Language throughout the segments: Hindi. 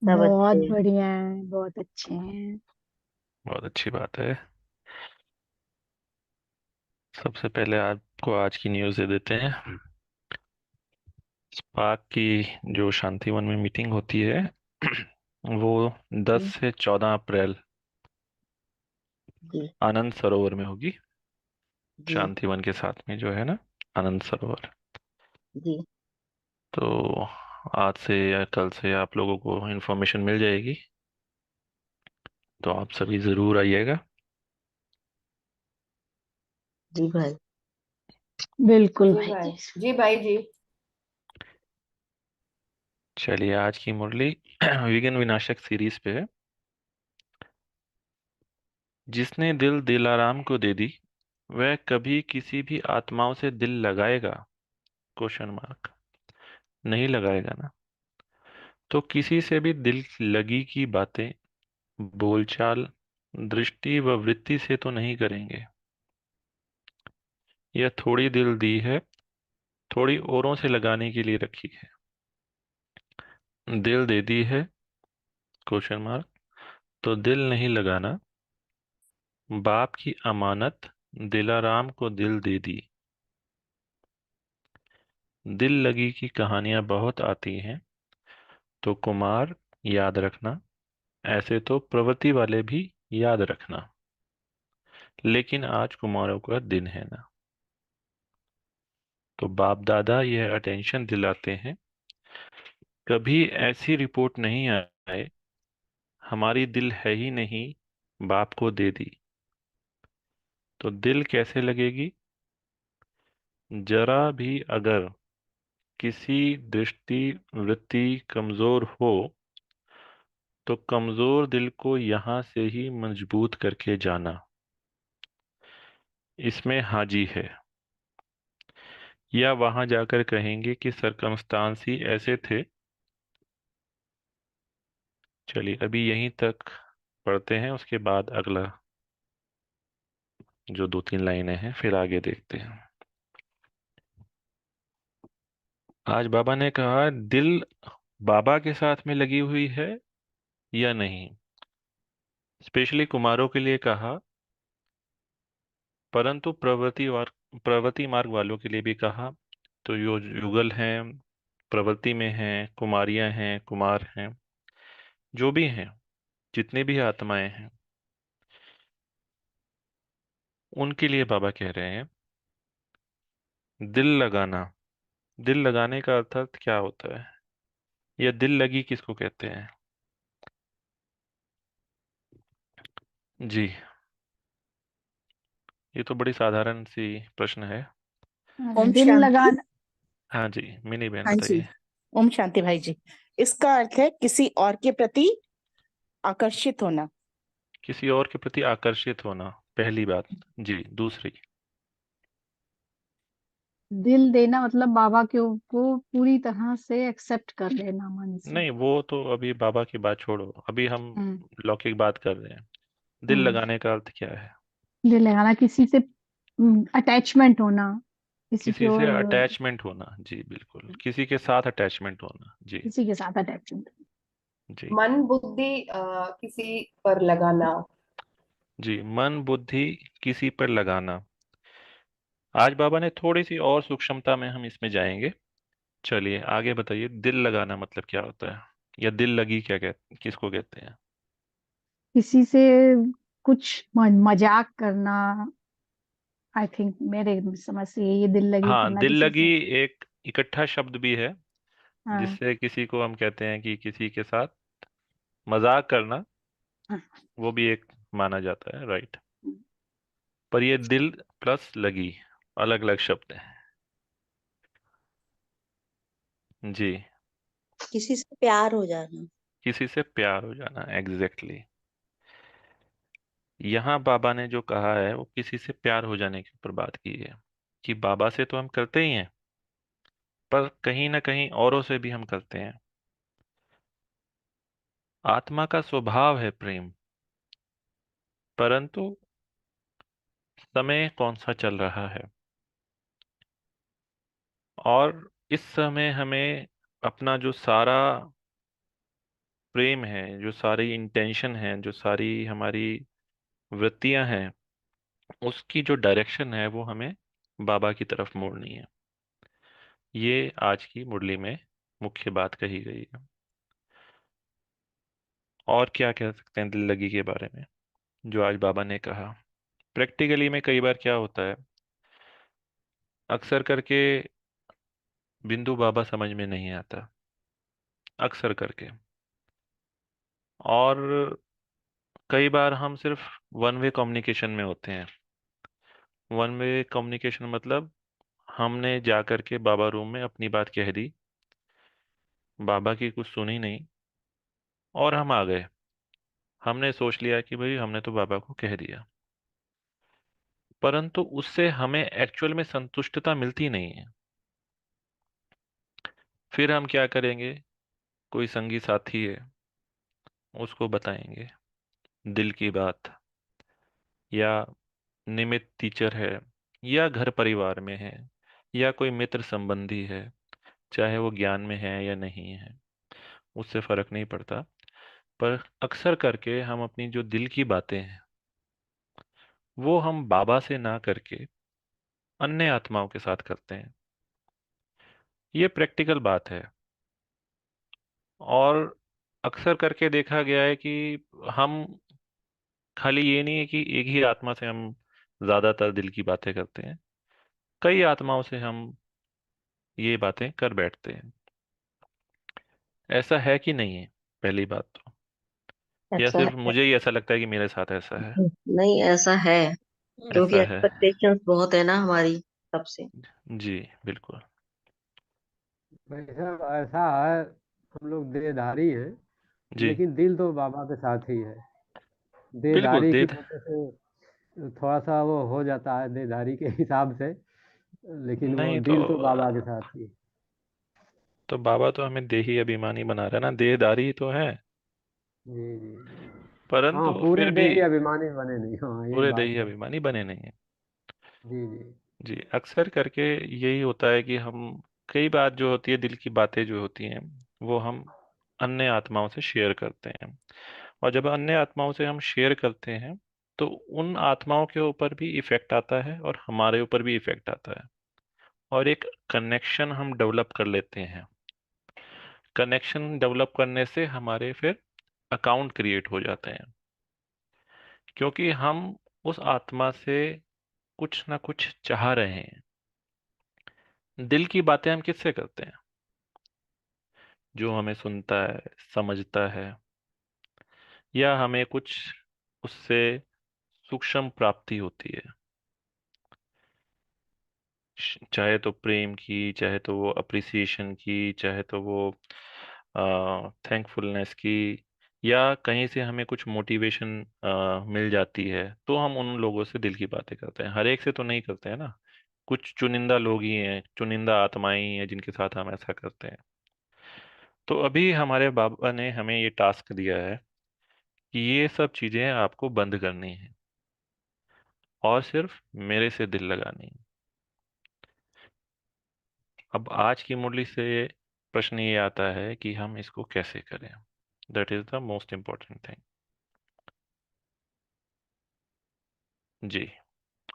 सब बहुत अच्छे। बढ़िया है, बहुत अच्छे हैं। बहुत अच्छी बात है। सबसे पहले आपको आज की न्यूज़ दे देते हैं। स्पार्क की जो शांतिवन में मीटिंग होती है वो 10 जी। से 14 अप्रैल जी। आनंद सरोवर में होगी। जी। शांतिवन के साथ में जो है ना, आनंद सरोवर। जी। तो आज से या कल से आप लोगों को इन्फॉर्मेशन मिल जाएगी। तो आप सभी ज़रूर आइएगा। जी भाई। बिल्कुल जी भाई भाई, जी। जी भाई जी। चलिए, आज की मुरली विघ्न विनाशक सीरीज पे है। जिसने दिल दिलाराम को दे दी, वह कभी किसी भी आत्माओं से दिल लगाएगा? Question mark. नहीं लगाएगा ना। तो किसी से भी दिल लगी की बातें, बोलचाल, दृष्टि व वृत्ति से तो नहीं करेंगे। यह थोड़ी दिल दी है, थोड़ी औरों से लगाने के लिए रखी है। दिल दे दी है, क्वेश्चन मार्क, तो दिल नहीं लगाना। बाप की अमानत दिलाराम को दिल दे दी। दिल लगी की कहानियां बहुत आती हैं, तो कुमार याद रखना। ऐसे तो प्रवृत्ति वाले भी याद रखना। लेकिन आज कुमारों का दिन है ना। तो बाप दादा यह अटेंशन दिलाते हैं, कभी ऐसी रिपोर्ट नहीं आए हमारी दिल है ही नहीं, बाप को दे दी। तो दिल कैसे लगेगी? जरा भी अगर किसी दृष्टि वृत्ति कमजोर हो, तो कमजोर दिल को यहां से ही मजबूत करके जाना। इसमें हाजी है। या वहां जाकर कहेंगे कि सरकमस्टांस ही ऐसे थे। चलिए, अभी यहीं तक पढ़ते हैं, उसके बाद अगला जो 2-3 लाइनें हैं फिर आगे देखते हैं। आज बाबा ने कहा, दिल बाबा के साथ में लगी हुई है या नहीं। स्पेशली कुमारों के लिए कहा, परंतु प्रवृत्ति मार्ग वालों के लिए भी कहा। तो यो युगल हैं, प्रवृत्ति में हैं, कुमारियां हैं, कुमार हैं, जो भी हैं, जितनी भी आत्माएं हैं, उनके लिए बाबा कह रहे हैं, दिल लगाना। दिल लगाने का अर्थ क्या होता है? या दिल लगी किसको कहते हैं? जी, ये तो बड़ी साधारण सी प्रश्न है। ओम दिल शांति। लगाना। हाँ जी, मिनी बहन हाँ जी। बताइए। ओम शांति भाई जी। इसका अर्थ है किसी और के प्रति आकर्षित होना। किसी और के प्रति आकर्षित होना, पहली बात। जी, दूसरी। दिल देना मतलब बाबा को पूरी तरह से एक्सेप्ट कर लेना मन से। नहीं, वो तो अभी बाबा की बात छोड़ो, अभी हम हम्म। लौकिक बात कर रहे हैं। दिल हम्म। लगाने का अर्थ क्या है? दिल लगाना किसी से अटैचमेंट होना, किसी की किसी से ओर, अटैचमेंट होना, जी बिल्कुल, किसी के साथ अटैचमेंट होना, जी। किसी के साथ अटैचमेंट। जी। मन बुद्धि किसी पर लगाना। जी, मन बुद्धि किसी पर लगाना। आज बाबा ने थोड़ी सी और सूक्ष्मता में हम इसमें जाएंगे। चलिए आगे बताइए, दिल लगाना मतलब क्या होता है? या दिल लगी किसको कहते हैं? किसी से कुछ मजाक करना। आई थिंक मेरे समझ से ये दिल लगी हाँ, करना दिल किसी लगी से। एक इकट्ठा शब्द भी है, हाँ। जिससे किसी को हम कहते हैं कि किसी के साथ मजाक करना, हाँ। वो भी एक माना जाता है, राइट। पर ये दिल प्लस लगी अलग अलग शब्द हैं। जी। किसी से प्यार हो जाना। किसी से प्यार हो जाना, एग्जैक्टली। यहाँ बाबा ने जो कहा है वो किसी से प्यार हो जाने के ऊपर बात की है। कि बाबा से तो हम करते ही हैं, पर कहीं ना कहीं औरों से भी हम करते हैं। आत्मा का स्वभाव है प्रेम, परंतु समय कौन सा चल रहा है, और इस समय हमें अपना जो सारा प्रेम है, जो सारी इंटेंशन है, जो सारी हमारी वृत्तियां हैं, उसकी जो डायरेक्शन है वो हमें बाबा की तरफ मोड़नी है। ये आज की मुरली में मुख्य बात कही गई है। और क्या कह सकते हैं दिल लगी के बारे में, जो आज बाबा ने कहा। प्रैक्टिकली में कई बार क्या होता है, अक्सर करके बिंदु बाबा समझ में नहीं आता, अक्सर करके। और कई बार हम सिर्फ वन वे कम्युनिकेशन में होते हैं। वन वे कम्युनिकेशन मतलब हमने जा करके बाबा रूम में अपनी बात कह दी, बाबा की कुछ सुनी नहीं, और हम आ गए। हमने सोच लिया कि भाई हमने तो बाबा को कह दिया, परंतु उससे हमें एक्चुअल में संतुष्टता मिलती नहीं है। फिर हम क्या करेंगे, कोई संगी साथी है, उसको बताएंगे दिल की बात, या निमित टीचर है, या घर परिवार में है, या कोई मित्र संबंधी है, चाहे वो ज्ञान में है या नहीं है, उससे फर्क नहीं पड़ता। पर अक्सर करके हम अपनी जो दिल की बातें हैं वो हम बाबा से ना करके अन्य आत्माओं के साथ करते हैं। ये प्रैक्टिकल बात है। और अक्सर करके देखा गया है कि हम, खाली ये नहीं है कि एक ही आत्मा से हम ज्यादातर दिल की बातें करते हैं, कई आत्माओं से हम ये बातें कर बैठते हैं। ऐसा है कि नहीं है, पहली बात तो। या ऐसा सिर्फ है। मुझे ही ऐसा लगता है कि मेरे साथ ऐसा है? नहीं, ऐसा है। क्योंकि ऐसा है। एक्सपेक्टेशंस बहुत है ना हमारी सबसे। जी, बिल्कुल। वैसा ऐसा है, हम लोग देहधारी हैं, जी, लेकिन दिल तो बाबा के साथ ही है। बिल्कुल देहधारी दे। की वजह से थोड़ा सा वो हो जाता है देहधारी के हिसाब से, लेकिन वो नहीं दिल तो बाबा के साथ ही। तो बाबा तो हमें देही अभिमानी बना रहा है ना, देहदारी तो है, जी जी जी। हाँ, परंतु पूरे फिर भी देही अभिमानी बने नहीं, हाँ ये पूरे बात देही है। अभिमानी बने नहीं है। जी जी। जी, अक्सर करके यही होता है कि हम, कई बात जो होती है, दिल की बातें जो होती हैं, वो हम अन्य आत्माओं से शेयर करते हैं। और जब अन्य आत्माओं से हम शेयर करते हैं तो उन आत्माओं के ऊपर भी इफेक्ट आता है और हमारे ऊपर भी इफेक्ट आता है, और एक कनेक्शन हम डेवलप कर लेते हैं। कनेक्शन डेवलप करने से हमारे फिर अकाउंट क्रिएट हो जाते हैं, क्योंकि हम उस आत्मा से कुछ ना कुछ चाह रहे हैं। दिल की बातें हम किससे करते हैं? जो हमें सुनता है, समझता है, या हमें कुछ उससे सूक्ष्म प्राप्ति होती है, चाहे तो प्रेम की, चाहे तो वो अप्रिसिएशन की, चाहे तो वो थैंकफुलनेस की, या कहीं से हमें कुछ मोटिवेशन मिल जाती है, तो हम उन लोगों से दिल की बातें करते हैं। हर एक से तो नहीं करते हैं ना, कुछ चुनिंदा लोग ही हैं, चुनिंदा आत्माएं ही हैं जिनके साथ हम ऐसा करते हैं। तो अभी हमारे बाबा ने हमें ये टास्क दिया है कि ये सब चीजें आपको बंद करनी है और सिर्फ मेरे से दिल लगानी है। अब आज की मुरली से प्रश्न ये आता है कि हम इसको कैसे करें। That is the most important thing. जी,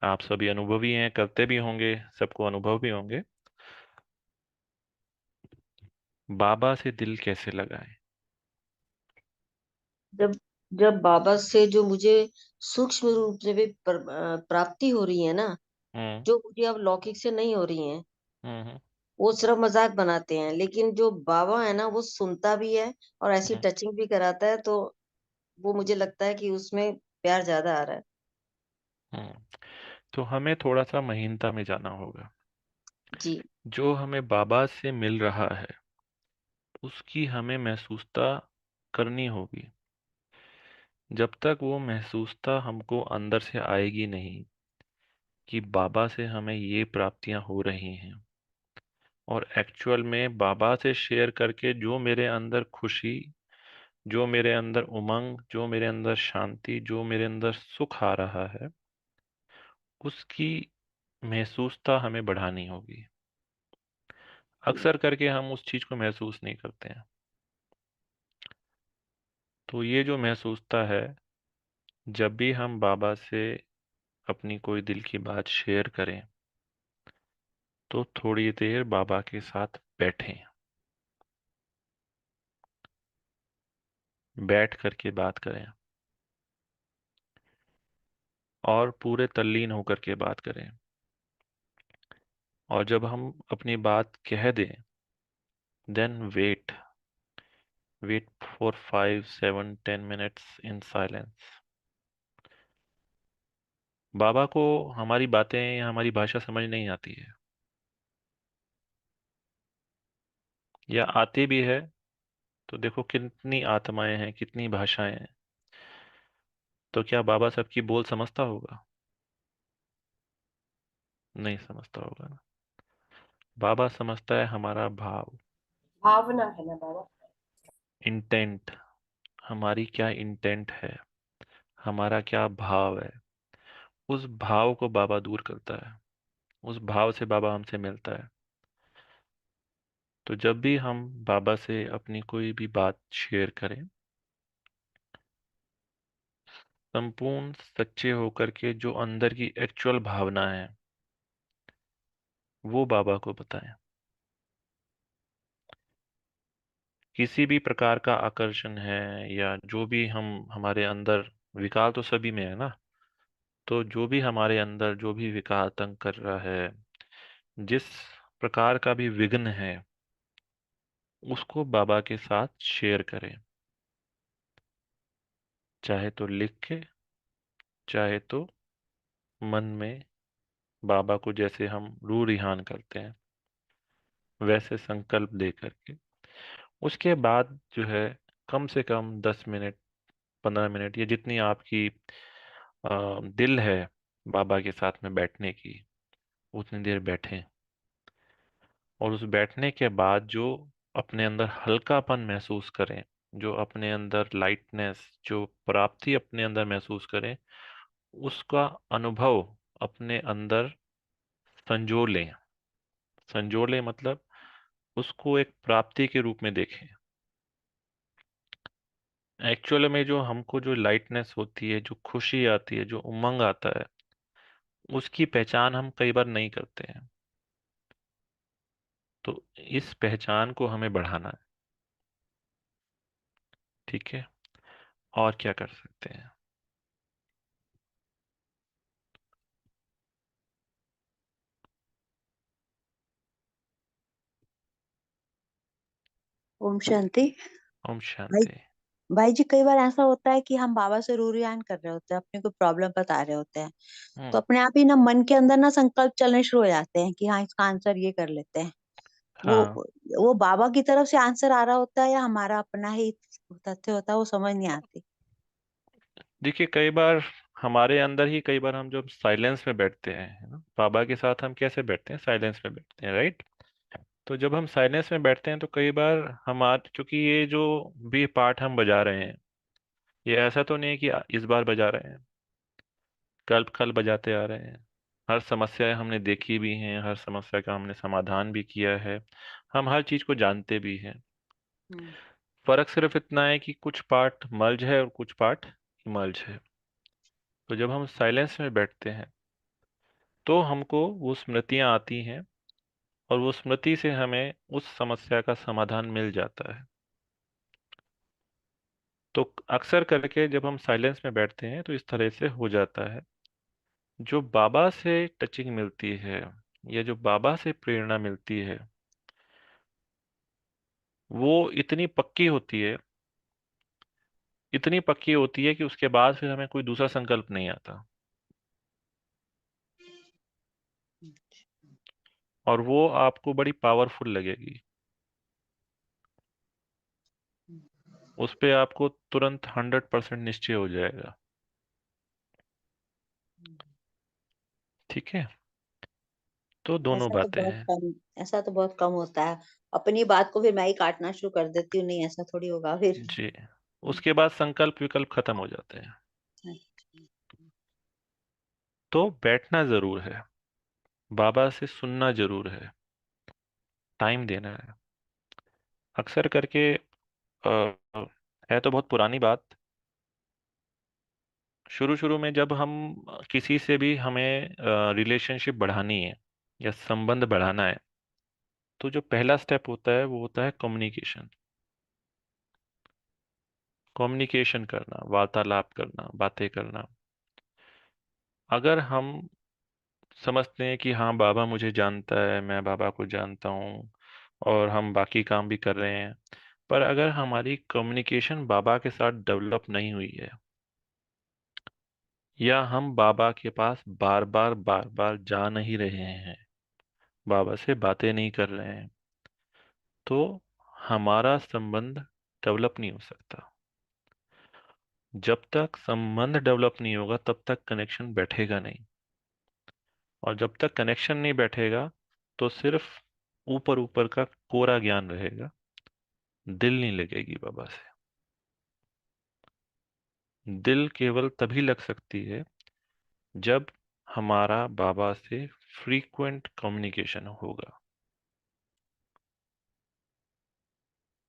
आप सभी अनुभवी हैं, करते भी होंगे, सबको अनुभव भी होंगे। बाबा से दिल कैसे लगाएं? जब जब बाबा से जो मुझे सूक्ष्म रूप से भी प्राप्ति हो रही है ना, हम्म। जो मुझे अब लौकिक से नहीं हो रही है, हम्म। वो सिर्फ मजाक बनाते हैं। लेकिन जो बाबा है ना, वो सुनता भी है और ऐसी हम्म। टचिंग भी कराता है, तो वो मुझे लगता है कि उसमें प्यार ज्यादा आ रहा है। हम्म। तो हमें थोड़ा सा महीनता में जाना होगा। जी। जो हमें बाबा से मिल रहा है उसकी हमें महसूसता करनी होगी। जब तक वो महसूसता हमको अंदर से आएगी नहीं कि बाबा से हमें ये प्राप्तियां हो रही हैं, और एक्चुअल में बाबा से शेयर करके जो मेरे अंदर खुशी, जो मेरे अंदर उमंग, जो मेरे अंदर शांति, जो मेरे अंदर सुख आ रहा है, उसकी महसूसता हमें बढ़ानी होगी। अक्सर करके हम उस चीज को महसूस नहीं करते हैं। तो ये जो महसूसता है, जब भी हम बाबा से अपनी कोई दिल की बात शेयर करें तो थोड़ी देर बाबा के साथ बैठें, बैठ करके बात करें और पूरे तल्लीन होकर के बात करें। और जब हम अपनी बात कह दें, then wait for 5, 7, 10 minutes in silence. बाबा को हमारी बातें या हमारी भाषा समझ नहीं आती है, या आती भी है तो देखो कितनी आत्माएं हैं, कितनी भाषाएं हैं। तो क्या बाबा सबकी बोल समझता होगा? नहीं समझता होगा ना। बाबा समझता है हमारा भाव, भावना है ना बाबा। इंटेंट, हमारी क्या इंटेंट है, हमारा क्या भाव है। उस भाव को बाबा दूर करता है, उस भाव से बाबा हमसे मिलता है। तो जब भी हम बाबा से अपनी कोई भी बात शेयर करें, संपूर्ण सच्चे होकर के जो अंदर की एक्चुअल भावना है वो बाबा को बताएं। किसी भी प्रकार का आकर्षण है या जो भी हम हमारे अंदर, विकार तो सभी में है ना। तो जो भी हमारे अंदर जो भी विकार तंग कर रहा है, जिस प्रकार का भी विघ्न है, उसको बाबा के साथ शेयर करें। चाहे तो लिख के, चाहे तो मन में बाबा को जैसे हम रू रिहान करते हैं वैसे संकल्प दे करके। उसके बाद जो है कम से कम 10 मिनट, 15 मिनट, या जितनी आपकी दिल है बाबा के साथ में बैठने की, उतनी देर बैठें। और उस बैठने के बाद जो अपने अंदर हल्कापन महसूस करें, जो अपने अंदर लाइटनेस, जो प्राप्ति अपने अंदर महसूस करें, उसका अनुभव अपने अंदर संजो लें। संजो लें मतलब उसको एक प्राप्ति के रूप में देखें। एक्चुअल में जो हमको जो लाइटनेस होती है, जो खुशी आती है, जो उमंग आता है, उसकी पहचान हम कई बार नहीं करते हैं। तो इस पहचान को हमें बढ़ाना है। ठीक है, और क्या कर सकते हैं? ओम शांति। ओम भाई शांति। भाई जी, कई बार ऐसा होता है कि हम बाबा से रूरियान कर रहे होते हैं, अपने को प्रॉब्लम बता रहे होते हैं, तो हम्म। अपने आप ही ना मन के अंदर ना संकल्प चलने शुरू हो जाते हैं कि हाँ, इसका आंसर ये कर लेते हैं। वो हाँ, वो बाबा की तरफ से आंसर आ रहा होता है या हमारा अपना ही तथ्य होता है, वो समझ नहीं आती। देखिए कई बार हमारे अंदर ही, कई बार हम जब साइलेंस में बैठते हैं, है ना, बाबा के साथ हम कैसे बैठते हैं? साइलेंस में बैठते हैं, राइट। तो जब हम साइलेंस में बैठते हैं तो कई बार हमारे, क्योंकि ये जो भी पार्ट हम बजा रहे हैं, ये ऐसा तो नहीं है कि इस बार बजा रहे हैं, कल कल बजाते आ रहे हैं। हर समस्या हमने देखी भी है, हर समस्या का हमने समाधान भी किया है, हम हर चीज को जानते भी हैं। हम्म। फर्क सिर्फ इतना है कि कुछ पार्ट मर्ज है और कुछ पार्ट इमर्ज है। तो जब हम साइलेंस में बैठते हैं तो हमको वो स्मृतियां आती हैं, और वो स्मृति से हमें उस समस्या का समाधान मिल जाता है। तो अक्सर करके जब हम साइलेंस में बैठते हैं तो इस तरह से हो जाता है। जो बाबा से टचिंग मिलती है या जो बाबा से प्रेरणा मिलती है, वो इतनी पक्की होती है, इतनी पक्की होती है कि उसके बाद फिर हमें कोई दूसरा संकल्प नहीं आता। और वो आपको बड़ी पावरफुल लगेगी। उस पे आपको तुरंत 100% निश्चय हो जाएगा। ठीक है, तो दोनों ऐसा तो बातें बहुत हैं। कम ऐसा तो बहुत कम होता है। अपनी बात को फिर मैं ही काटना शुरू कर देती हूँ, नहीं ऐसा थोड़ी होगा फिर। जी, उसके बाद संकल्प विकल्प खत्म हो जाते हैं। तो बैठना जरूर है, बाबा से सुनना जरूर है, टाइम देना है। अक्सर करके है तो बहुत पुरानी बात। शुरू शुरू में जब हम किसी से भी हमें रिलेशनशिप बढ़ानी है या संबंध बढ़ाना है, तो जो पहला स्टेप होता है वो होता है कम्युनिकेशन। कम्युनिकेशन करना, वार्तालाप करना, बातें करना। अगर हम समझते हैं कि हाँ बाबा मुझे जानता है, मैं बाबा को जानता हूँ, और हम बाकी काम भी कर रहे हैं, पर अगर हमारी कम्युनिकेशन बाबा के साथ डेवलप नहीं हुई है, या हम बाबा के पास बार बार जा नहीं रहे हैं, बाबा से बातें नहीं कर रहे हैं, तो हमारा संबंध डेवलप नहीं हो सकता। जब तक संबंध डेवलप नहीं होगा तब तक कनेक्शन बैठेगा नहीं, और जब तक कनेक्शन नहीं बैठेगा तो सिर्फ ऊपर ऊपर का कोरा ज्ञान रहेगा, दिल नहीं लगेगी बाबा से। दिल केवल तभी लग सकती है जब हमारा बाबा से फ्रीक्वेंट कम्युनिकेशन होगा।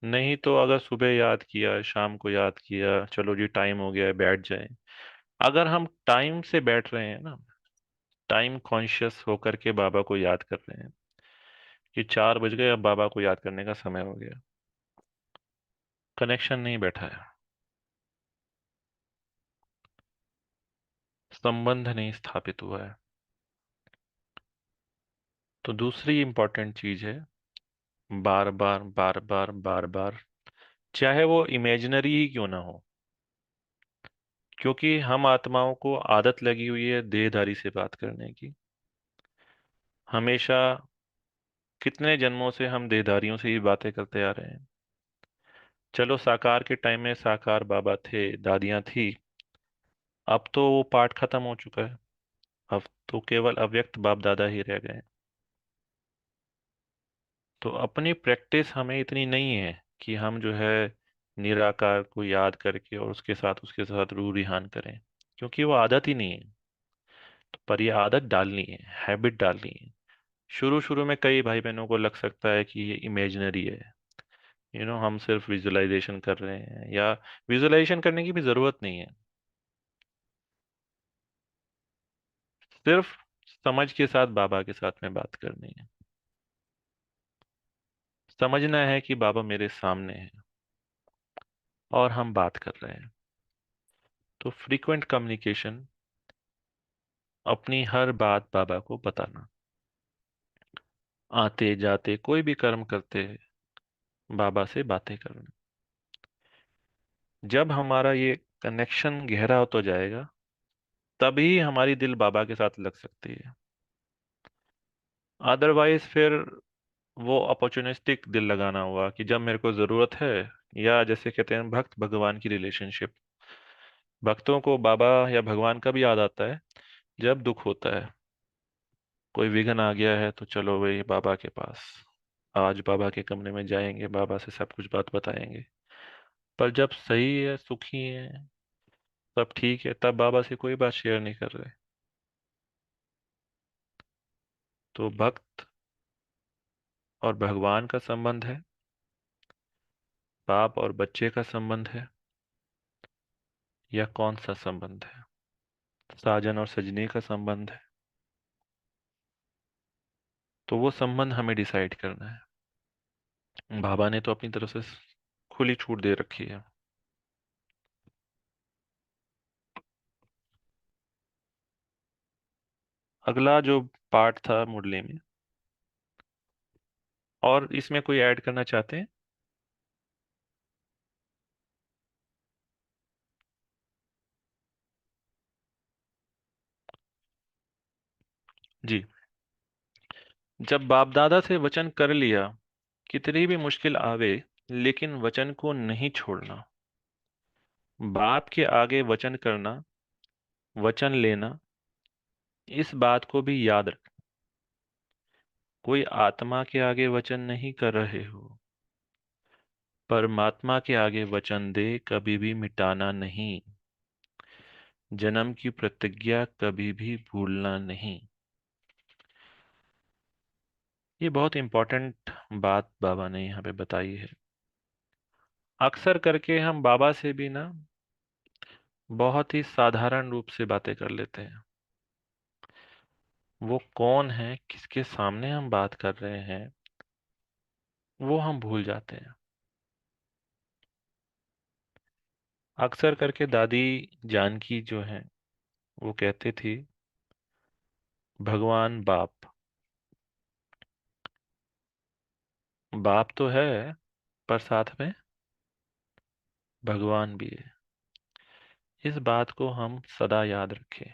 नहीं तो अगर सुबह याद किया, शाम को याद किया, चलो जी टाइम हो गया है बैठ जाए। अगर हम टाइम से बैठ रहे हैं ना, टाइम कॉन्शियस होकर के बाबा को याद कर रहे हैं कि 4 बज गए, अब बाबा को याद करने का समय हो गया, कनेक्शन नहीं बैठा है, संबंध नहीं स्थापित हुआ है। तो दूसरी इंपॉर्टेंट चीज है बार बार बार बार बार बार, चाहे वो इमेजिनरी ही क्यों ना हो, क्योंकि हम आत्माओं को आदत लगी हुई है देहधारी से बात करने की। हमेशा, कितने जन्मों से हम देहधारियों से ही बातें करते आ रहे हैं। चलो साकार के टाइम में साकार बाबा थे, दादियां थी, अब तो वो पार्ट खत्म हो चुका है। अब तो केवल अव्यक्त बाप दादा ही रह गए हैं। तो अपनी प्रैक्टिस हमें इतनी नहीं है कि हम जो है निराकार को याद करके और उसके साथ रूह रिहान करें, क्योंकि वो आदत ही नहीं है। तो पर ये आदत डालनी है, हैबिट डालनी है। शुरू शुरू में कई भाई बहनों को लग सकता है कि ये इमेजिनरी है, हम सिर्फ विजुअलाइजेशन कर रहे हैं, या विजुअलाइजेशन करने की भी जरूरत नहीं है। सिर्फ समझ के साथ बाबा के साथ में बात करनी है। समझना है कि बाबा मेरे सामने है और हम बात कर रहे हैं। तो फ्रीक्वेंट कम्युनिकेशन, अपनी हर बात बाबा को बताना, आते जाते कोई भी कर्म करते बाबा से बातें करना। जब हमारा ये कनेक्शन गहरा होता जाएगा, तभी हमारी दिल बाबा के साथ लग सकती है। अदरवाइज फिर वो अपॉर्चुनिस्टिक दिल लगाना हुआ कि जब मेरे को जरूरत है, या जैसे कहते हैं भक्त भगवान की रिलेशनशिप। भक्तों को बाबा या भगवान कब याद आता है? जब दुख होता है, कोई विघ्न आ गया है, तो चलो भाई बाबा के पास, आज बाबा के कमरे में जाएंगे, बाबा से सब कुछ बात बताएंगे। पर जब सही है, सुखी है, सब ठीक है, तब बाबा से कोई बात शेयर नहीं कर रहे। तो भक्त और भगवान का संबंध है, बाप और बच्चे का संबंध है, या कौन सा संबंध है? साजन और सजनी का संबंध है। तो वो संबंध हमें डिसाइड करना है। बाबा ने तो अपनी तरफ से खुली छूट दे रखी है। अगला जो पार्ट था मुरली में, और इसमें कोई ऐड करना चाहते हैं? जी। जब बाप दादा से वचन कर लिया, कितनी भी मुश्किल आवे, लेकिन वचन को नहीं छोड़ना। बाप के आगे वचन करना, वचन लेना, इस बात को भी याद रख। कोई आत्मा के आगे वचन नहीं कर रहे हो, परमात्मा के आगे वचन दे, कभी भी मिटाना नहीं। जन्म की प्रतिज्ञा कभी भी भूलना नहीं। ये बहुत इंपॉर्टेंट बात बाबा ने यहाँ पे बताई है। अक्सर करके हम बाबा से भी ना बहुत ही साधारण रूप से बातें कर लेते हैं। वो कौन है, किसके सामने हम बात कर रहे हैं, वो हम भूल जाते हैं। अक्सर करके दादी जानकी जो है वो कहती थी, भगवान बाप। बाप तो है, पर साथ में भगवान भी है। इस बात को हम सदा याद रखें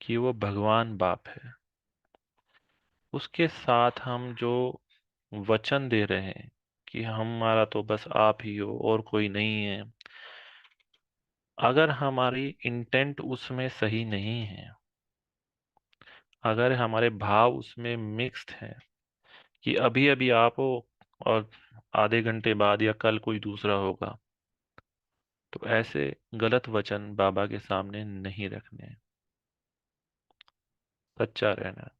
कि वो भगवान बाप है। उसके साथ हम जो वचन दे रहे हैं कि हमारा तो बस आप ही हो और कोई नहीं है, अगर हमारी इंटेंट उसमें सही नहीं है, अगर हमारे भाव उसमें मिक्स्ड हैं कि अभी अभी आप हो और आधे घंटे बाद या कल कोई दूसरा होगा, तो ऐसे गलत वचन बाबा के सामने नहीं रखने हैं। सच्चा रहना है।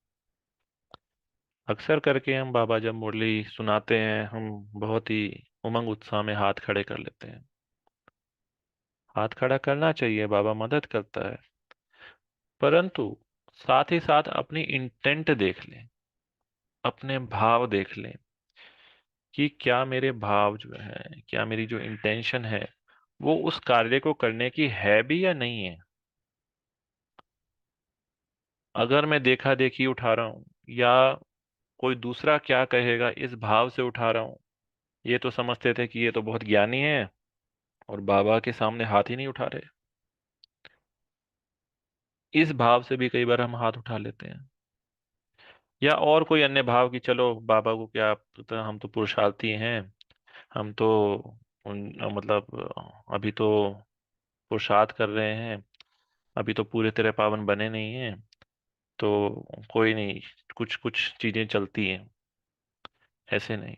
अक्सर करके हम बाबा जब मुरली सुनाते हैं, हम बहुत ही उमंग उत्साह में हाथ खड़े कर लेते हैं। हाथ खड़ा करना चाहिए, बाबा मदद करता है, परंतु साथ ही साथ अपनी इंटेंट देख लें, अपने भाव देख लें कि क्या मेरे भाव जो है, क्या मेरी जो इंटेंशन है वो उस कार्य को करने की है भी या नहीं है। अगर मैं देखा देखी उठा रहा हूँ या कोई दूसरा क्या कहेगा इस भाव से उठा रहा हूँ, ये तो समझते थे कि ये तो बहुत ज्ञानी है और बाबा के सामने हाथ ही नहीं उठा रहे। इस भाव से भी कई बार हम हाथ उठा लेते हैं, या और कोई अन्य भाव कि चलो बाबा को क्या पता, हम तो पुरुषार्थी हैं, हम तो मतलब अभी तो पुरुषार्थ कर रहे हैं, अभी तो पूरे तरह पावन बने नहीं हैं, तो कोई नहीं, कुछ कुछ चीजें चलती हैं। ऐसे नहीं।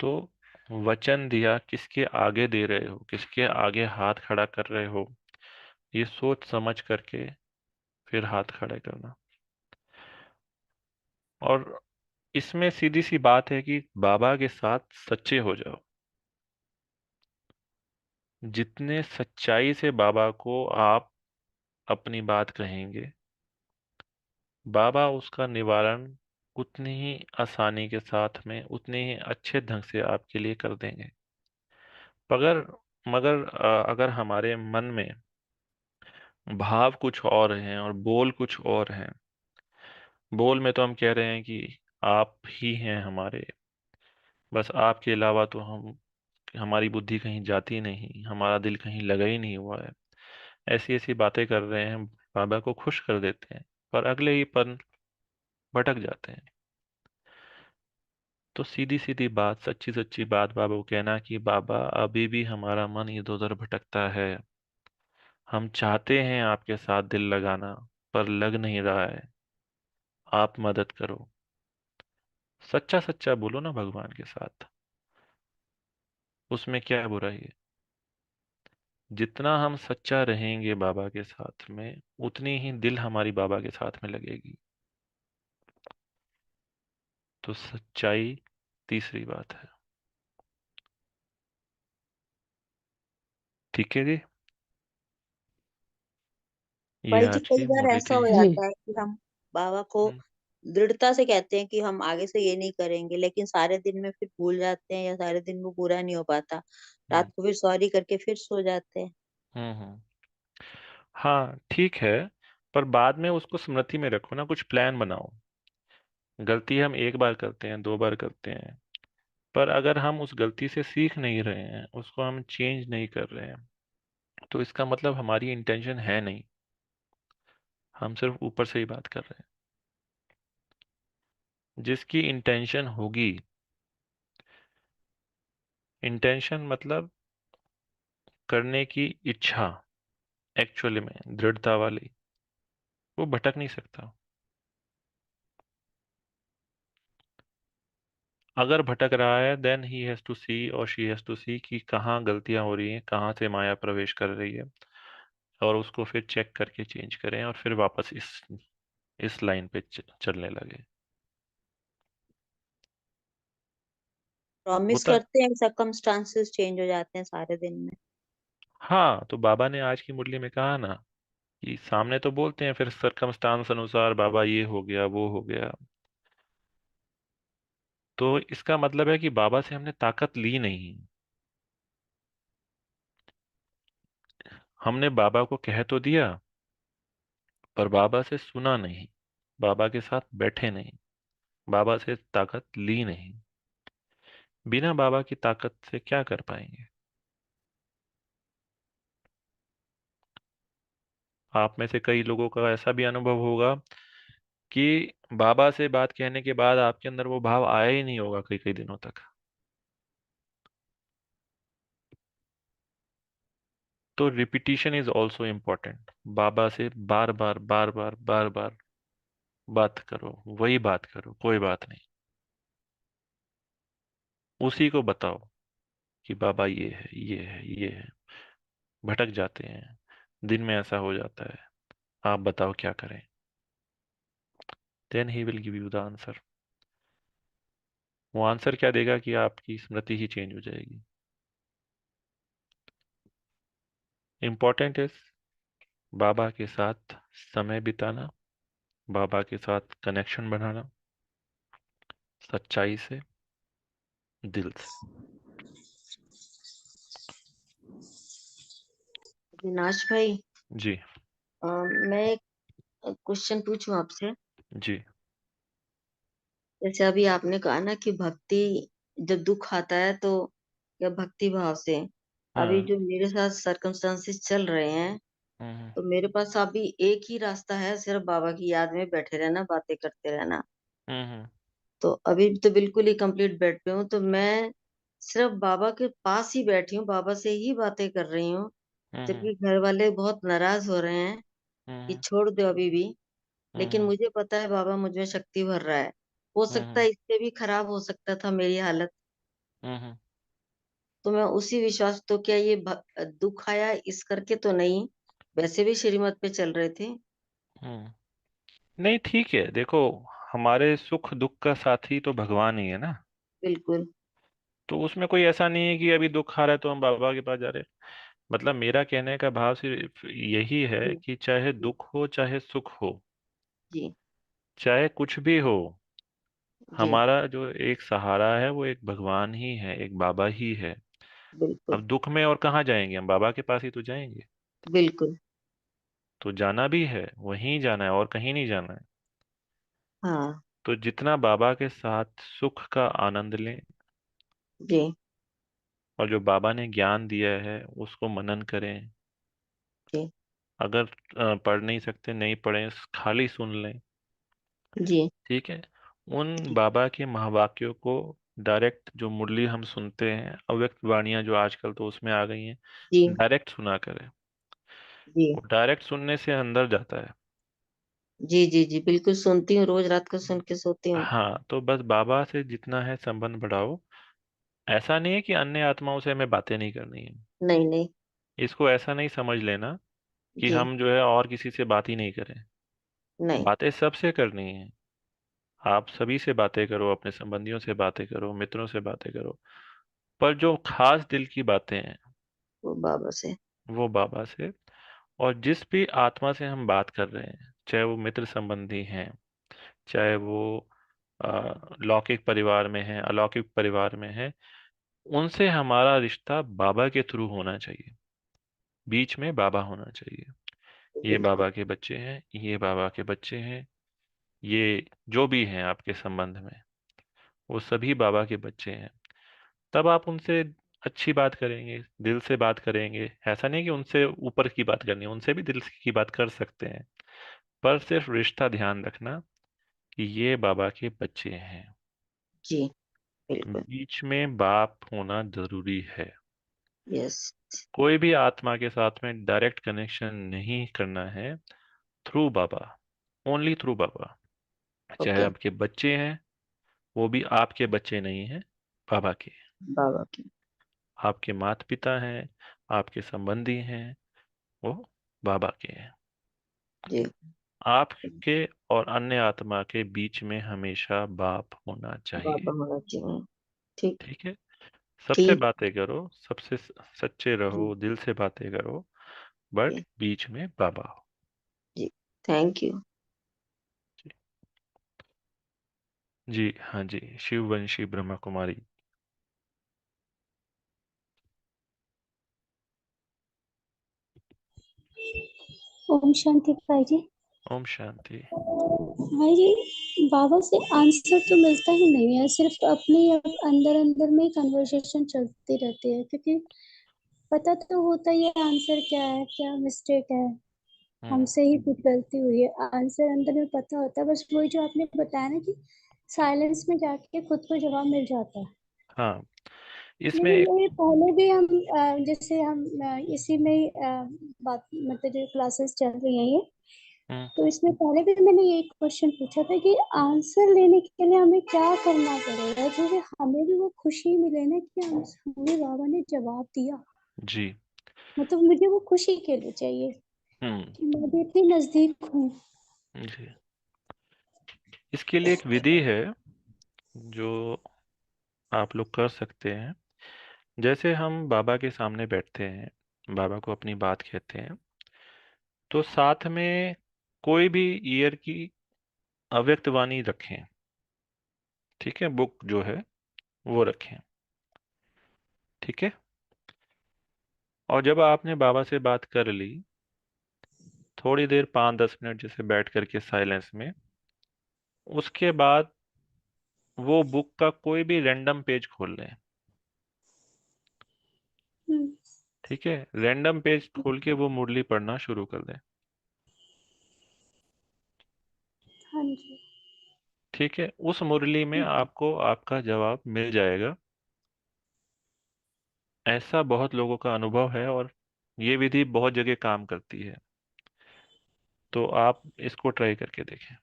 तो वचन दिया किसके आगे दे रहे हो, किसके आगे हाथ खड़ा कर रहे हो, ये सोच समझ करके फिर हाथ खड़े करना। और इसमें सीधी सी बात है कि बाबा के साथ सच्चे हो जाओ। जितने सच्चाई से बाबा को आप अपनी बात कहेंगे, बाबा उसका निवारण उतनी ही आसानी के साथ में, उतने ही अच्छे ढंग से आपके लिए कर देंगे। मगर मगर अगर हमारे मन में भाव कुछ और हैं और बोल कुछ और हैं, बोल में तो हम कह रहे हैं कि आप ही हैं हमारे, बस आपके अलावा तो हमारी बुद्धि कहीं जाती नहीं, हमारा दिल कहीं लगा ही नहीं हुआ है, ऐसी ऐसी बातें कर रहे हैं, बाबा को खुश कर देते हैं, पर अगले ही पल भटक जाते हैं। तो सीधी सीधी बात, सच्ची सच्ची बात बाबा को कहना कि बाबा अभी भी हमारा मन इधर उधर भटकता है, हम चाहते हैं आपके साथ दिल लगाना, पर लग नहीं रहा है, आप मदद करो। सच्चा सच्चा बोलो ना भगवान के साथ, उसमें क्या बुराई है। जितना हम सच्चा रहेंगे बाबा के साथ में, उतनी ही दिल हमारी बाबा के साथ में लगेगी। तो सच्चाई तीसरी बात है। ठीक है जी, ये भाई जी आज कई की बार मुरली ऐसा थी। हो जी। जाता है कि हम बाबा को हम्म। दृढ़ता से कहते हैं कि हम आगे से ये नहीं करेंगे, लेकिन सारे दिन में फिर भूल जाते हैं या सारे दिन वो पूरा नहीं हो पाता। हम्म। रात को फिर सॉरी करके फिर सो जाते हैं। हम्म। हाँ ठीक है, पर बाद में उसको स्मृति में रखो ना, कुछ प्लान बनाओ। गलती हम एक बार करते हैं, दो बार करते हैं, पर अगर हम उस गलती से सीख नहीं रहे हैं, उसको हम चेंज नहीं कर रहे हैं, तो इसका मतलब हमारी इंटेंशन है नहीं, हम सिर्फ ऊपर से ही बात कर रहे हैं। जिसकी इंटेंशन होगी, इंटेंशन मतलब करने की इच्छा, एक्चुअली में दृढ़ता वाली, वो भटक नहीं सकता। अगर भटक रहा है, देन ही हैज टू सी और शी हैज टू सी कि कहाँ गलतियां हो रही हैं, कहाँ से माया प्रवेश कर रही है, और उसको फिर चेक करके चेंज करें और फिर वापस इस लाइन पे चलने लगे। प्रॉमिस होता। करते हैं, सर्कमस्टांसेस चेंज हो जाते हैं सारे दिन में। हाँ, तो बाबा ने आज की मुरली में कहा ना कि सामने तो बोलते हैं, फिर सरकमस्टांस अनुसार बाबा ये हो गया वो हो गया। तो इसका मतलब है कि बाबा से हमने ताकत ली नहीं। हमने बाबा को कह तो दिया, पर बाबा से सुना नहीं, बाबा के साथ बैठे नहीं, बाबा से ताकत ली नहीं। बिना बाबा की ताकत से क्या कर पाएंगे? आप में से कई लोगों का ऐसा भी अनुभव होगा कि बाबा से बात कहने के बाद आपके अंदर वो भाव आया ही नहीं होगा कई कई दिनों तक। तो रिपीटिशन इज ऑल्सो इम्पोर्टेंट। बाबा से बार बार बार बार बार बार बात करो, वही बात करो, कोई बात नहीं। उसी को बताओ कि बाबा ये है ये है ये है। भटक जाते हैं, दिन में ऐसा हो जाता है, आप बताओ क्या करें? Then he will give you the answer. वो आंसर क्या देगा कि आपकी स्मृति ही चेंज हो जाएगी। इम्पोर्टेंट इज बाबा के साथ समय बिताना, बाबा के साथ कनेक्शन बनाना, सच्चाई से, दिल से। अविनाश भाई, जी। मैं एक क्वेश्चन पूछूं आपसे। जी। जैसे अभी आपने कहा ना कि भक्ति, जब दुख आता है तो या भक्ति भाव से, अभी हाँ। जो मेरे साथ सर्कमस्टांसेस चल रहे हैं, हम्म। तो मेरे पास अभी एक ही रास्ता है, सिर्फ बाबा की याद में बैठे रहना, बातें करते रहना। हम्म। तो अभी तो बिल्कुल ही कंप्लीट बेड पे हूँ, तो मैं सिर्फ बाबा के पास ही बैठी हूँ, बाबा से ही बातें कर रही हूँ। हम्म। जबकि घर वाले बहुत नाराज हो रहे हैं कि हम्म। छोड़ दो अभी भी, लेकिन हम्म। मुझे पता है बाबा मुझ में शक्ति भर रहा है। हो सकता हम्म। है इससे भी खराब हो सकता था मेरी हालत। हम्म। तो मैं उसी विश्वास, तो क्या ये दुख आया इस करके तो नहीं, वैसे भी श्रीमत पे चल रहे थे। हम्म। नहीं, ठीक है, देखो, हमारे सुख दुख का साथी तो भगवान ही है ना। बिल्कुल। तो उसमें कोई ऐसा नहीं है कि अभी दुख आ रहा है तो हम बाबा के पास जा रहे हैं। मतलब मेरा कहने का भाव सिर्फ यही है जी कि चाहे जी दुख हो चाहे सुख हो, जी चाहे कुछ भी हो, जी। हमारा जो एक सहारा है वो एक भगवान ही है, एक बाबा ही है। बिल्कुल अब दुख में और कहाँ जाएंगे? हम बाबा के पास ही तो जाएंगे। बिल्कुल। तो जाना भी है वहीं जाना है और कहीं नहीं जाना है। हाँ। तो जितना बाबा के साथ सुख का आनंद लें, जी और जो बाबा ने ज्ञान दिया है उसको मनन करें। जी अगर पढ़ नहीं सकते, नहीं पढ़ें, खाली सुन लें। जी ठीक है। उन बाबा के महावाक्यों को डायरेक्ट, जो मुरली हम सुनते हैं, अव्यक्त वाणियां जो आजकल तो उसमें आ गई हैं, जी डायरेक्ट सुना करें। जी वो डायरेक्ट सुनने से अंदर जाता है। जी जी जी, बिल्कुल सुनती हूँ, रोज रात को सुन के सोती हूँ। हाँ, तो बस बाबा से जितना है संबंध बढ़ाओ। ऐसा नहीं है कि अन्य आत्माओं से हमें बातें नहीं करनी है। नहीं नहीं। इसको ऐसा नहीं समझ लेना कि जी हम जो है और किसी से बात ही नहीं करें। नहीं। बातें सबसे करनी है। आप सभी से बातें करो, अपने संबंधियों से बातें करो, मित्रों से बातें करो, पर जो खास दिल की बातें हैं वो बाबा से। वो बाबा से। और जिस भी आत्मा से हम बात कर रहे हैं, चाहे वो मित्र संबंधी हैं, चाहे वो लौकिक परिवार में है, अलौकिक परिवार में है, उनसे हमारा रिश्ता बाबा के थ्रू होना चाहिए। बीच में बाबा होना चाहिए। ये बिल्कुल। बाबा के बच्चे हैं, ये बाबा के बच्चे हैं, ये जो भी हैं आपके संबंध में, वो सभी बाबा के बच्चे हैं। तब आप उनसे अच्छी बात करेंगे, दिल से बात करेंगे। ऐसा नहीं कि उनसे ऊपर की बात करनी है, उनसे भी दिल की बात कर सकते हैं। पर सिर्फ रिश्ता ध्यान रखना कि ये बाबा के बच्चे हैं। जी बिल्कुल। बीच में बाप होना जरूरी है। यस। कोई भी आत्मा के साथ में डायरेक्ट कनेक्शन नहीं करना है, थ्रू बाबा, ओनली थ्रू बाबा। चाहे ओके। आपके बच्चे हैं, वो भी आपके बच्चे नहीं हैं, बाबा के। बाबा की। आपके माता पिता हैं, आपके संबंधी हैं, वो बाबा के हैं। जी। आपके और अन्य आत्मा के बीच में हमेशा बाप होना चाहिए। बाबा होना चाहिए। ठीक। ठीक है। सबसे ठीक। बातें करो, सबसे सच्चे रहो, दिल से बातें करो, बट जी। बीच में बाबा हो। जी। Thank you. जी। जी हाँ जी, शिववंशी ब्रह्मा कुमारी। ओम शांति भाई जी। ओम शांति। भाई जी, बाबा से आंसर तो मिलता ही नहीं है, सिर्फ अपने अंदर अंदर में कन्वर्सेशन चलती रहती है, क्योंकि पता तो होता ही है आंसर क्या है, क्या मिस्टेक है, हम्म। हमसे ही कुछ गलती हुई है, आंसर अंदर में पता होता है। बस वही जो आपने बताया ना कि साइलेंस में जाके खुद को जवाब मिल जाता है। हाँ, इसमें नहीं, एक नहीं, पहले भी हम जैसे हम इसी में ही, बात मतलब जो क्लासेस चल रही हैं ये, हम्म, तो इसमें पहले भी मैंने यही क्वेश्चन पूछा था कि आंसर लेने के लिए हमें क्या करना पड़ेगा, जो कि हमें भी वो खुशी मिले ना कि हमें बाबा ने जवाब दिया। जी। मतलब मुझे वो खुशी के लिए चाहिए हम्म। कि मैं भी इतनी नजदीक हूँ। जी, इसके लिए एक विधि है जो आप लोग कर सकते हैं। जैसे हम बाबा के सामने बैठते हैं, बाबा को अपनी बात कहते हैं, तो साथ में कोई भी ईयर की अव्यक्त वाणी रखें। ठीक है, बुक जो है वो रखें। ठीक है। और जब आपने बाबा से बात कर ली, थोड़ी देर 5-10 मिनट जैसे बैठ करके साइलेंस में, उसके बाद वो बुक का कोई भी रैंडम पेज खोल लें। हम्म। ठीक है, रैंडम पेज खोल के वो मुरली पढ़ना शुरू कर दें। हाँ जी। ठीक है, उस मुरली में आपको आपका जवाब मिल जाएगा। ऐसा बहुत लोगों का अनुभव है, और ये विधि बहुत जगह काम करती है, तो आप इसको ट्राई करके देखें।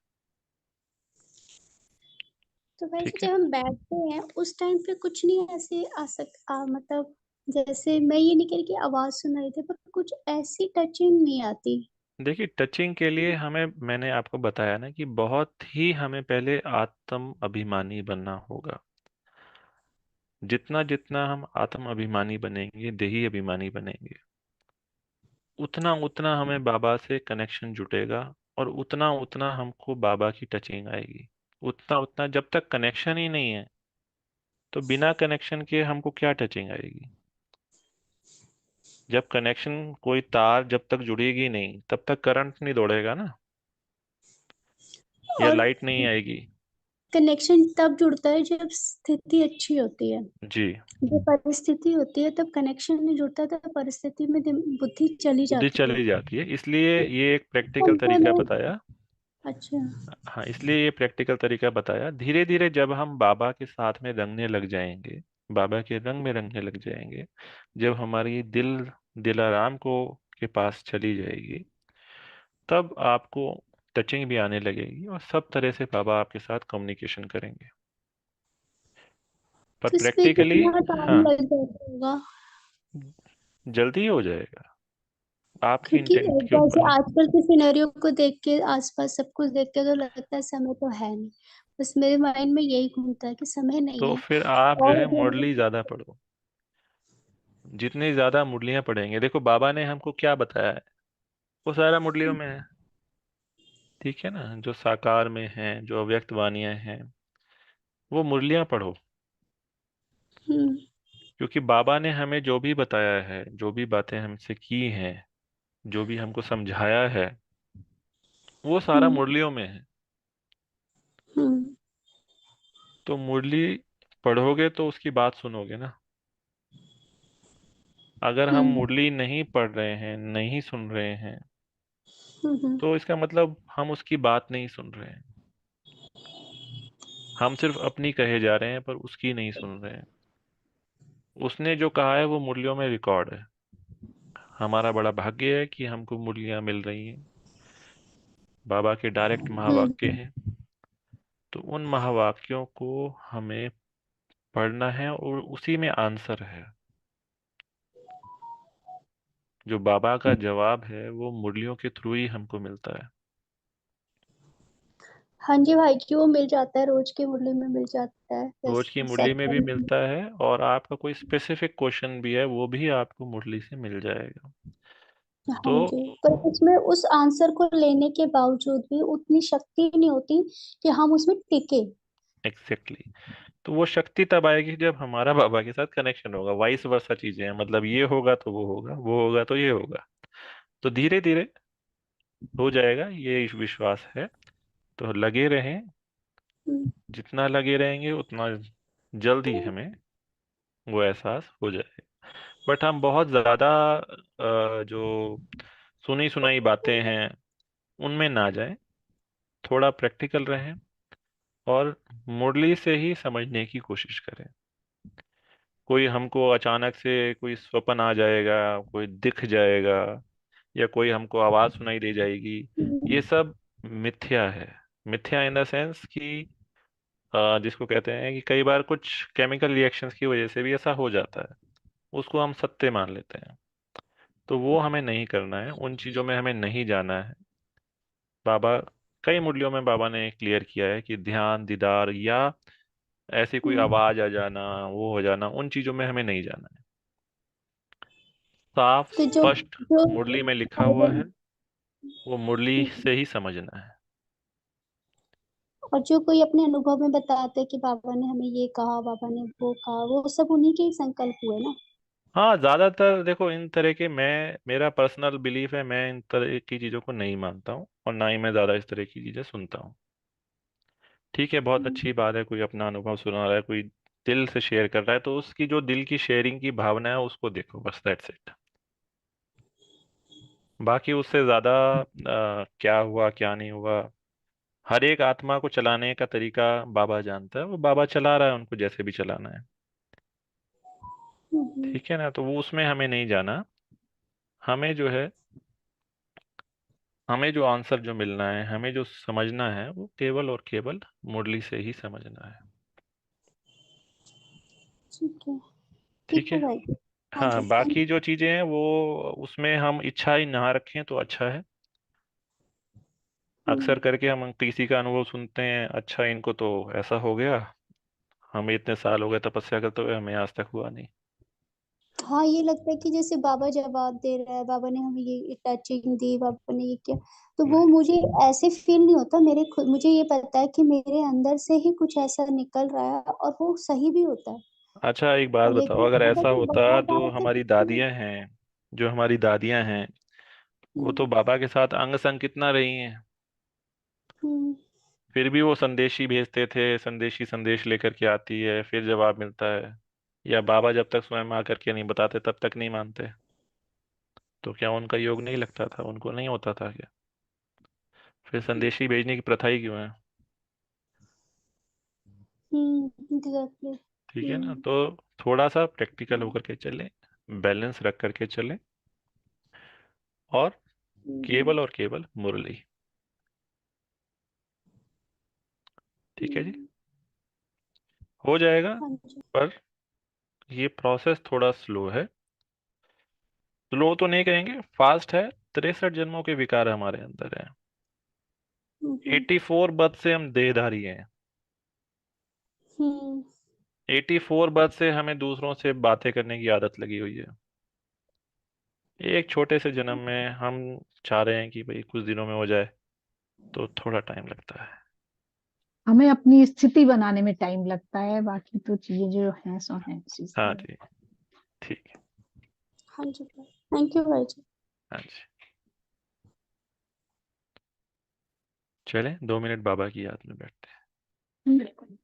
तो वैसे ठीक है। जब हम बैठते हैं उस टाइम पे कुछ नहीं ऐसे मतलब जैसे मैं ये नहीं कह रही कि आवाज सुन रही थी, पर कुछ ऐसी टचिंग नहीं आती। देखिए, टचिंग के लिए हमें, मैंने आपको बताया ना कि बहुत ही हमें पहले आत्म अभिमानी बनना होगा। जितना जितना हम आत्म अभिमानी बनेंगे, देही अभिमानी बनेंगे, उतना उतना हमें बाबा से कनेक्शन जुटेगा, और उतना उतना हमको बाबा की टचिंग आएगी। उतना उतना, जब तक कनेक्शन ही नहीं है, तो बिना कनेक्शन के हमको क्या टचिंग आएगी। जब कनेक्शन, कोई तार जब तक जुड़ेगी नहीं, तब तक करंट नहीं दौड़ेगा ना, या और लाइट नहीं आएगी। कनेक्शन तब जुड़ता है जब स्थिति अच्छी होती है। जी। जो परिस्थिति होती है तब कनेक्शन नहीं जुड़ता, तब परिस्थिति में बुद्धि चली बुद्धि जाती है। चली जाती है, इसलिए ये एक प्रैक्टिकल तब तरीका मैंने बताया। अच्छा। हाँ, इसलिए ये प्रैक्टिकल तरीका बताया। धीरे धीरे जब हम बाबा के साथ में रंगने लग जाएंगे, बाबा के रंग में रंगने लग जाएंगे, जब हमारी दिल दिलाराम को के पास चली जाएगी, तब आपको टचिंग भी आने लगेगी, और सब तरह से बाबा आपके साथ कम्युनिकेशन करेंगे। पर तो इसमें प्रैक्टिकली, कितना टाइम हाँ, लग जाता होगा? जल्दी हो जाएगा, आपकी क्योंकि इंटेंट के जैसे ऊपर है। आजकल के सिनेरियो को देख के, आसपास सब कुछ देख के तो लगता है समय तो है नहीं। बस मेरे माइंड में यही घूमता है कि समय नहीं तो है। फिर आप जो और है अगर मुरली ज्यादा पढ़ो। जितनी ज्यादा मुरलियां पढ़ेंगे, देखो बाबा ने हमको क्या बताया है, वो सारा मुरलियों में है। ठीक है ना, जो साकार में है, जो अव्यक्त वाणियां हैं, वो मुरलियां पढ़ो। हम्म। क्योंकि बाबा ने हमें जो भी बताया है, जो भी बातें हमसे की हैं, जो भी हमको समझाया है, वो सारा हम्म। मुरलियों में है। हम्म। तो मुरली पढ़ोगे तो उसकी बात सुनोगे ना। अगर हम हम्म। मुरली नहीं पढ़ रहे हैं, नहीं सुन रहे हैं, हम्म। तो इसका मतलब हम उसकी बात नहीं सुन रहे हैं। हम सिर्फ अपनी कहे जा रहे हैं, पर उसकी नहीं सुन रहे हैं। उसने जो कहा है वो मुरलियों में रिकॉर्ड है। हमारा बड़ा भाग्य है कि हमको मुरलियां मिल रही हैं, बाबा के डायरेक्ट महावाक्य हम्म। हैं। तो उन महावाक्यों को हमें पढ़ना है, और उसी में आंसर है। जो बाबा का जवाब है वो मुरलियों के थ्रू ही हमको मिलता है। हाँ जी भाई जी, वो मिल जाता है, रोज की मुरली में मिल जाता है, रोज की वैसे मुरली में भी सेकंड। मिलता है, और आपका कोई स्पेसिफिक क्वेश्चन भी है वो भी आपको मुरली से मिल जाएगा। तो हाँ जी, पर उसमें उस आंसर को लेने के बावजूद भी उतनी शक्ति नहीं होती कि हम उसमें टिके। एग्जैक्टली, तो वो शक्ति तब आएगी जब हमारा बाबा के साथ कनेक्शन होगा। वाइस वर्सा चीजें हैं, मतलब ये होगा तो वो होगा, वो होगा तो ये होगा। तो धीरे धीरे हो जाएगा, ये विश्वास है। तो लगे रहें, हम्म, जितना लगे रहेंगे उतना जल्दी हमें वो एहसास हो जाए। बट हम बहुत ज्यादा जो सुनी सुनाई बातें हैं उनमें ना जाएं, थोड़ा प्रैक्टिकल रहें, और मुरली से ही समझने की कोशिश करें। कोई हमको अचानक से कोई स्वप्न आ जाएगा, कोई दिख जाएगा, या कोई हमको आवाज सुनाई दे जाएगी, ये सब मिथ्या है। मिथ्या इन द सेंस कि जिसको कहते हैं कि कई बार कुछ केमिकल रिएक्शंस की वजह से भी ऐसा हो जाता है, उसको हम सत्य मान लेते हैं। तो वो हमें नहीं करना है, उन चीजों में हमें नहीं जाना है। बाबा, कई मुरलियों में बाबा ने क्लियर किया है कि ध्यान, दीदार, या ऐसी कोई हम्म, आवाज आ जाना, वो हो जाना, उन चीजों में हमें नहीं जाना है। साफ तो जो स्पष्ट जो मुरली में लिखा हुआ है, और वो मुरली से ही समझना है। जो कोई अपने अनुभव में बताते कि बाबा ने हमें ये कहा, बाबा ने वो कहा, वो सब उन्हीं के ही संकल्प हुए ना। हाँ, ज्यादातर देखो इन तरह के, मैं, मेरा पर्सनल बिलीफ है, मैं इन तरह की चीजों को नहीं मानता हूँ, और ना ही मैं ज्यादा इस तरह की चीजें सुनता हूँ। ठीक है, बहुत हम्म, अच्छी बात है, कोई अपना अनुभव सुना रहा है, कोई दिल से शेयर कर रहा है, तो उसकी जो दिल की शेयरिंग की भावना है उसको देखो, बस दैट्स इट। बाकी उससे ज्यादा क्या हुआ क्या नहीं हुआ, हर एक आत्मा को चलाने का तरीका बाबा जानता है, वो बाबा चला रहा है उनको जैसे भी चलाना है। हम्म, ठीक है ना, तो वो उसमें हमें नहीं जाना। हमें जो है, हमें जो आंसर जो मिलना है, हमें जो समझना है, वो केवल और केवल मुरली से ही समझना है। ठीक है। ठीक ठीक है है। भाई। हाँ हाँ, जी, बाकी जो चीजें हैं वो, उसमें हम इच्छा ही ना रखें तो अच्छा है। हम्म, अक्सर करके हम किसी का अनुभव सुनते हैं, अच्छा इनको तो ऐसा हो गया, हमें इतने साल हो गए तपस्या करते हुए, हमें आज तक हुआ नहीं। हाँ, ये लगता है कि जैसे बाबा जवाब दे रहा है, बाबा ने हमें ये टचिंग दी, बाबा ने ये किया, तो वो नहीं। मुझे ऐसे फील नहीं होता। मेरे खुद मुझे ये पता है कि मेरे अंदर से ही कुछ ऐसा निकल रहा है और वो सही भी होता है। अच्छा, एक बात बताओ, लेकिन अगर होगा ऐसा कि होता, बता जो पाते हमारी कि दादियां हैं, जो हमारी दादियां हैं, वो हम्म, तो बाबा के साथ अंग संग कितना रही हैं, हम्म, फिर भी वो संदेशी भेजते थे, संदेशी संदेश लेकर के आती है, फिर जवाब मिलता है। या बाबा जब तक स्वयं आकर के नहीं बताते तब तक नहीं मानते, तो क्या उनका योग नहीं लगता था, उनको नहीं होता था क्या? फिर संदेशी भेजने की प्रथा ही क्यों है? एग्जैक्टली। ठीक है ना, तो थोड़ा सा प्रैक्टिकल होकर के चलें, बैलेंस रख करके चलें, और केवल और केवल मुरली। ठीक है जी, हो जाएगा। हाँ जी। पर ये प्रोसेस थोड़ा स्लो है। स्लो तो नहीं कहेंगे, फास्ट है। 63 जन्मों के विकार हमारे अंदर हैं। हम्म, 84 बर्थ से हम देहधारी हैं। हम्म, 84 बर्थ से हमें दूसरों से बातें करने की आदत लगी हुई है। एक छोटे से जन्म में हम चाह रहे हैं कि भाई कुछ दिनों में हो जाए, तो थोड़ा टाइम लगता है। हमें अपनी स्थिति बनाने में टाइम लगता है, बाकी तो चीजें जो हैं सो हैं उसी हाँ से। जी, ठीक है। हाँ जी भाई, थैंक यू भाई जी। हाँ जी, चलें 2 मिनट बाबा की याद में बैठते हैं। बिल्कुल।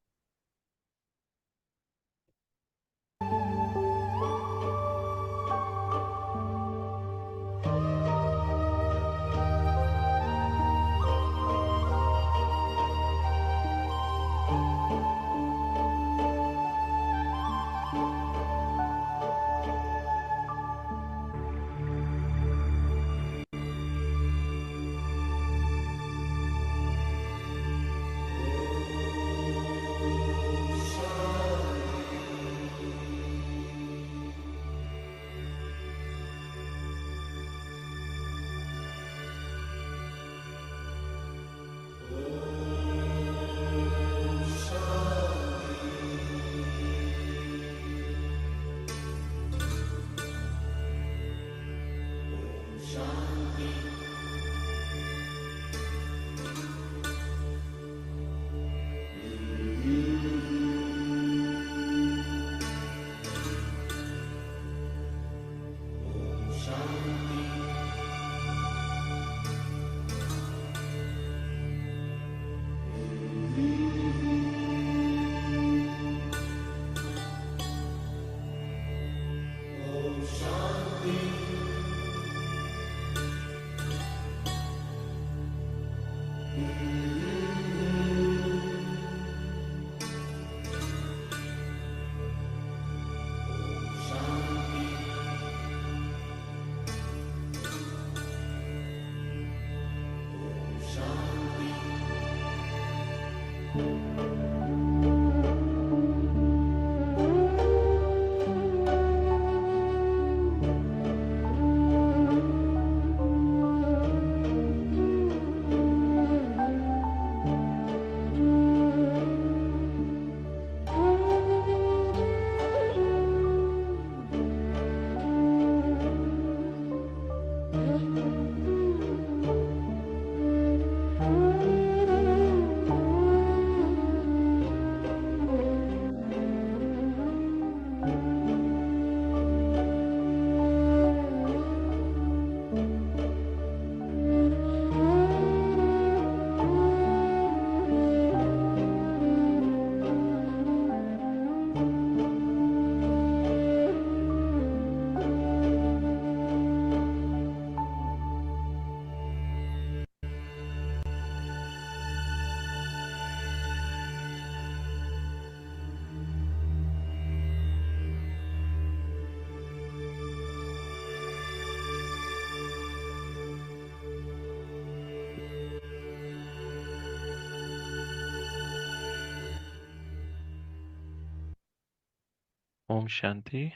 ओम शांति।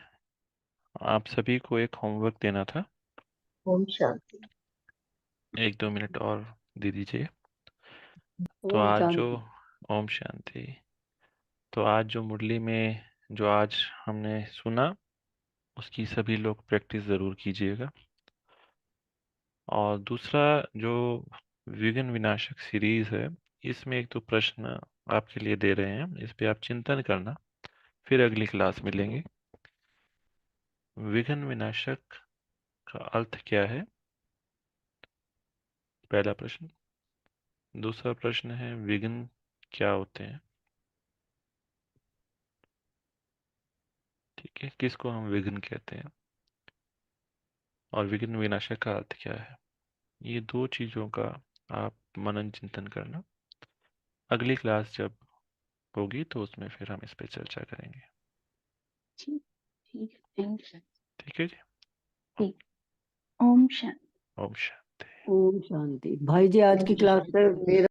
आप सभी को एक होमवर्क देना था, ओम शांति। 1-2 मिनट और दे दीजिए। तो ओम आज जो शांति। ओम शांति, तो आज जो मुरली में जो आज हमने सुना उसकी सभी लोग प्रैक्टिस ज़रूर कीजिएगा। और दूसरा जो विघ्न विनाशक सीरीज है, इसमें एक तो प्रश्न आपके लिए दे रहे हैं, इस पे आप चिंतन करना, फिर अगली क्लास मिलेंगे। विघ्न विनाशक का अर्थ क्या है, पहला प्रश्न। दूसरा प्रश्न है विघ्न क्या होते हैं, ठीक है, किसको हम विघ्न कहते हैं, और विघ्न विनाशक का अर्थ क्या है। ये 2 चीज़ों का आप मनन चिंतन करना। अगली क्लास जब होगी तो उसमें फिर हम इस पे चर्चा करेंगे। ठीक ठीक थैंक यू ठीक है जी। ठीक ओम शांति ओम शांति। ओम शांति। भाई जी आज ओम की क्लास शांति। से मेरा